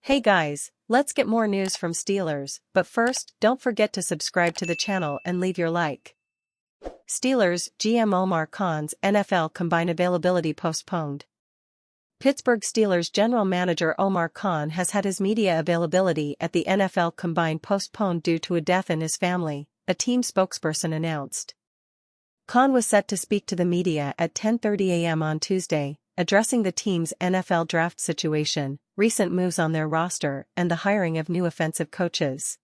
Hey guys, let's get more news from Steelers, but first, don't forget to subscribe to the channel and leave your like. Steelers GM Omar Khan's NFL Combine availability postponed. Pittsburgh Steelers general manager Omar Khan has had his media availability at the NFL Combine postponed due to a death in his family, a team spokesperson announced. Khan was set to speak to the media at 10:30 a.m. on Tuesday, addressing the team's NFL draft situation, recent moves on their roster, and the hiring of new offensive coaches.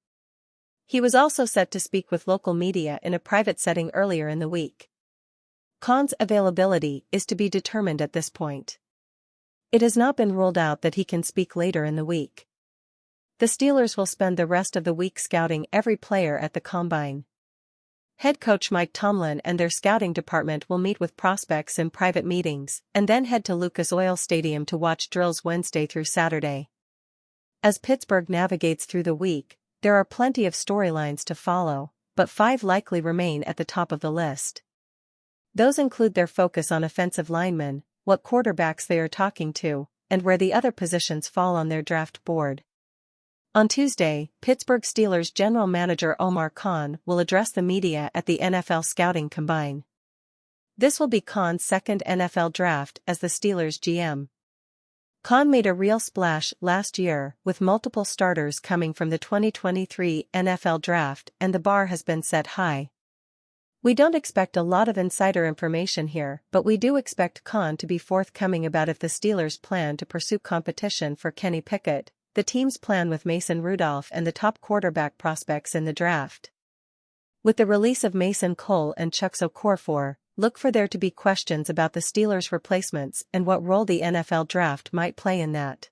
He was also set to speak with local media in a private setting earlier in the week. Khan's availability is to be determined at this point. It has not been ruled out that he can speak later in the week. The Steelers will spend the rest of the week scouting every player at the Combine. Head coach Mike Tomlin and their scouting department will meet with prospects in private meetings, and then head to Lucas Oil Stadium to watch drills Wednesday through Saturday. As Pittsburgh navigates through the week, there are plenty of storylines to follow, but 5 likely remain at the top of the list. Those include their focus on offensive linemen, what quarterbacks they are talking to, and where the other positions fall on their draft board. On Tuesday, Pittsburgh Steelers general manager Omar Khan will address the media at the NFL Scouting Combine. This will be Khan's second NFL draft as the Steelers GM. Khan made a real splash last year, with multiple starters coming from the 2023 NFL Draft, and the bar has been set high. We don't expect a lot of insider information here, but we do expect Khan to be forthcoming about if the Steelers plan to pursue competition for Kenny Pickett, the team's plan with Mason Rudolph, and the top quarterback prospects in the draft. With the release of Mason Cole and Chuck Okorafor, look for there to be questions about the Steelers' replacements and what role the NFL draft might play in that.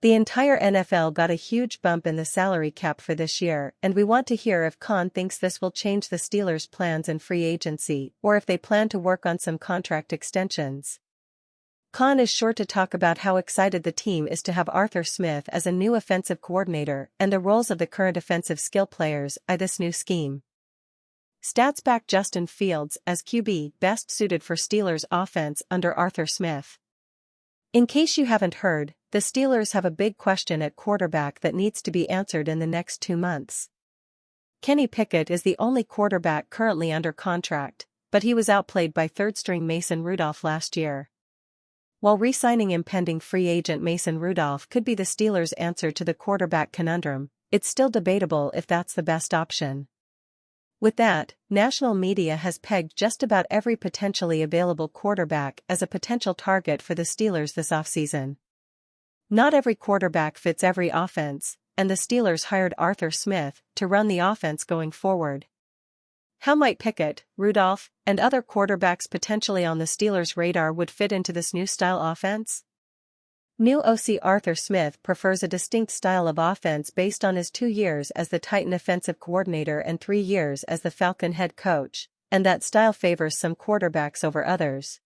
The entire NFL got a huge bump in the salary cap for this year, and we want to hear if Khan thinks this will change the Steelers' plans in free agency, or if they plan to work on some contract extensions. Khan is sure to talk about how excited the team is to have Arthur Smith as a new offensive coordinator and the roles of the current offensive skill players in this new scheme. Stats back Justin Fields as QB best suited for Steelers offense under Arthur Smith. In case you haven't heard, the Steelers have a big question at quarterback that needs to be answered in the next 2 months. Kenny Pickett is the only quarterback currently under contract, but he was outplayed by third-string Mason Rudolph last year. While re-signing impending free agent Mason Rudolph could be the Steelers' answer to the quarterback conundrum, it's still debatable if that's the best option. With that, national media has pegged just about every potentially available quarterback as a potential target for the Steelers this offseason. Not every quarterback fits every offense, and the Steelers hired Arthur Smith to run the offense going forward. How might Pickett, Rudolph, and other quarterbacks potentially on the Steelers' radar would fit into this new style offense? New OC Arthur Smith prefers a distinct style of offense based on his 2 years as the Titan offensive coordinator and 3 years as the Falcon head coach, and that style favors some quarterbacks over others.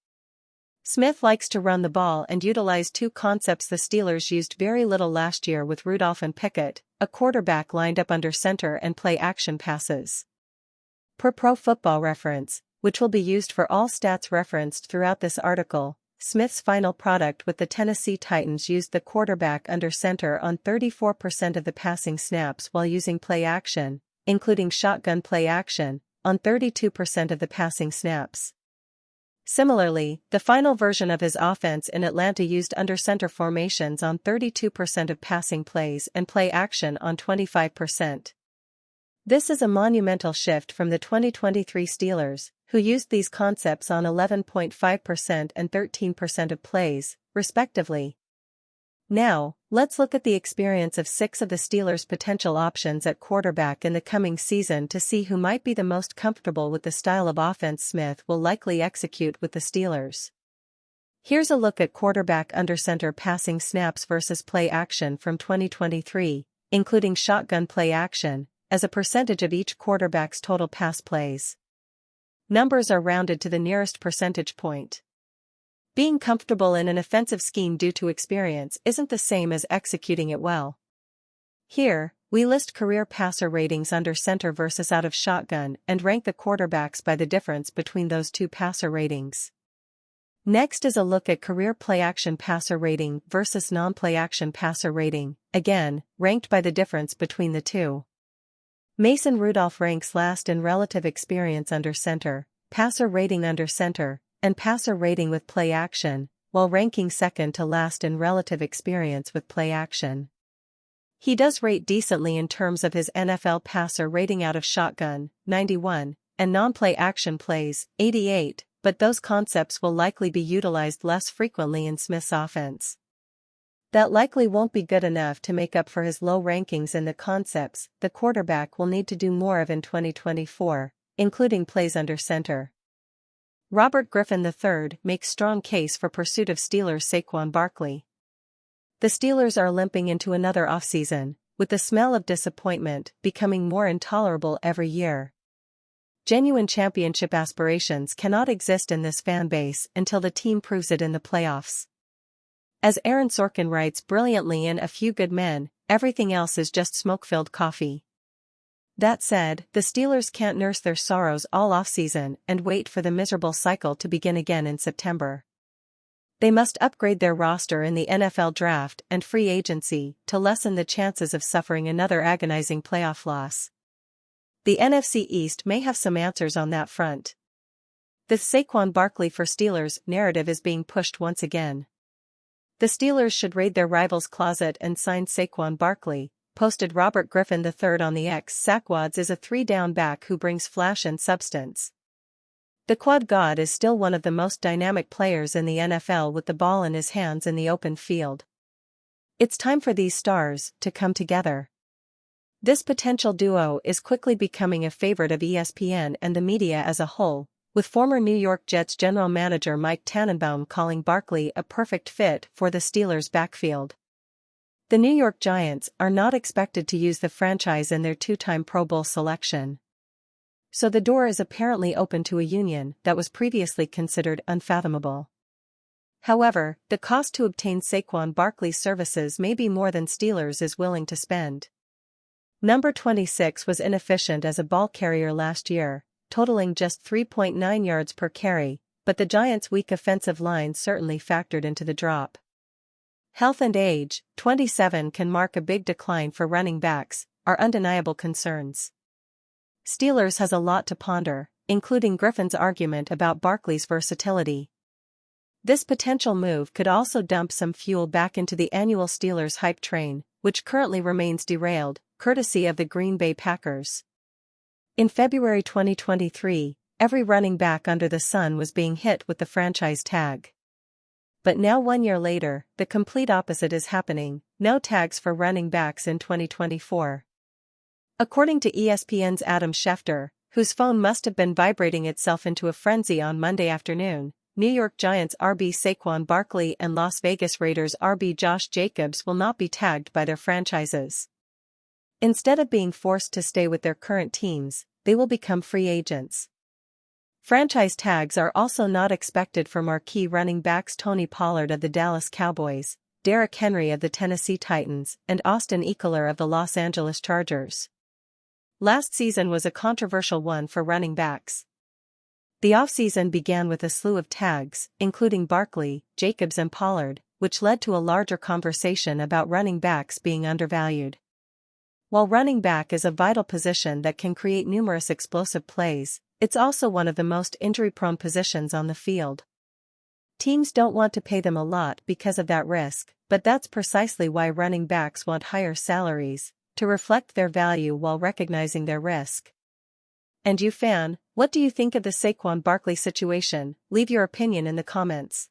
Smith likes to run the ball and utilize 2 concepts the Steelers used very little last year with Rudolph and Pickett, a quarterback lined up under center and play action passes. Per Pro Football Reference, which will be used for all stats referenced throughout this article, Smith's final product with the Tennessee Titans used the quarterback under center on 34% of the passing snaps while using play action, including shotgun play action, on 32% of the passing snaps. Similarly, the final version of his offense in Atlanta used under center formations on 32% of passing plays and play action on 25%. This is a monumental shift from the 2023 Steelers, who used these concepts on 11.5% and 13% of plays, respectively. Now, let's look at the experience of 6 of the Steelers' potential options at quarterback in the coming season to see who might be the most comfortable with the style of offense Smith will likely execute with the Steelers. Here's a look at quarterback under center passing snaps versus play action from 2023, including shotgun play action, as a percentage of each quarterback's total pass plays. Numbers are rounded to the nearest percentage point. Being comfortable in an offensive scheme due to experience isn't the same as executing it well. Here, we list career passer ratings under center versus out of shotgun and rank the quarterbacks by the difference between those 2 passer ratings. Next is a look at career play-action passer rating versus non-play-action passer rating, again, ranked by the difference between the two. Mason Rudolph ranks last in relative experience under center, passer rating under center, and passer rating with play-action, while ranking second to last in relative experience with play-action. He does rate decently in terms of his NFL passer rating out of shotgun, 91, and non-play-action plays, 88. But those concepts will likely be utilized less frequently in Smith's offense. That likely won't be good enough to make up for his low rankings in the concepts the quarterback will need to do more of in 2024, including plays under center. Robert Griffin III makes strong case for pursuit of Steelers' Saquon Barkley. The Steelers are limping into another offseason, with the smell of disappointment becoming more intolerable every year. Genuine championship aspirations cannot exist in this fan base until the team proves it in the playoffs. As Aaron Sorkin writes brilliantly in A Few Good Men, everything else is just smoke-filled coffee. That said, the Steelers can't nurse their sorrows all offseason and wait for the miserable cycle to begin again in September. They must upgrade their roster in the NFL draft and free agency to lessen the chances of suffering another agonizing playoff loss. The NFC East may have some answers on that front. The Saquon Barkley for Steelers narrative is being pushed once again. The Steelers should raid their rivals' closet and sign Saquon Barkley, posted Robert Griffin III on the X. Saquon is a three-down back who brings flash and substance. The Quad God is still one of the most dynamic players in the NFL with the ball in his hands in the open field. It's time for these stars to come together. This potential duo is quickly becoming a favorite of ESPN and the media as a whole, with former New York Jets general manager Mike Tannenbaum calling Barkley a perfect fit for the Steelers' backfield. The New York Giants are not expected to use the franchise in their two-time Pro Bowl selection. So the door is apparently open to a union that was previously considered unfathomable. However, the cost to obtain Saquon Barkley's services may be more than Steelers is willing to spend. Number 26 was inefficient as a ball carrier last year, totaling just 3.9 yards per carry, but the Giants' weak offensive line certainly factored into the drop. Health and age, 27 can mark a big decline for running backs, are undeniable concerns. Steelers has a lot to ponder, including Griffin's argument about Barkley's versatility. This potential move could also dump some fuel back into the annual Steelers hype train, which currently remains derailed, courtesy of the Green Bay Packers. In February 2023, every running back under the sun was being hit with the franchise tag. But now 1 year later, the complete opposite is happening, no tags for running backs in 2024. According to ESPN's Adam Schefter, whose phone must have been vibrating itself into a frenzy on Monday afternoon, New York Giants RB Saquon Barkley and Las Vegas Raiders RB Josh Jacobs will not be tagged by their franchises. Instead of being forced to stay with their current teams, they will become free agents. Franchise tags are also not expected for marquee running backs Tony Pollard of the Dallas Cowboys, Derrick Henry of the Tennessee Titans, and Austin Ekeler of the Los Angeles Chargers. Last season was a controversial one for running backs. The offseason began with a slew of tags, including Barkley, Jacobs and Pollard, which led to a larger conversation about running backs being undervalued. While running back is a vital position that can create numerous explosive plays, it's also one of the most injury-prone positions on the field. Teams don't want to pay them a lot because of that risk, but that's precisely why running backs want higher salaries, to reflect their value while recognizing their risk. And you fan, what do you think of the Saquon Barkley situation? Leave your opinion in the comments.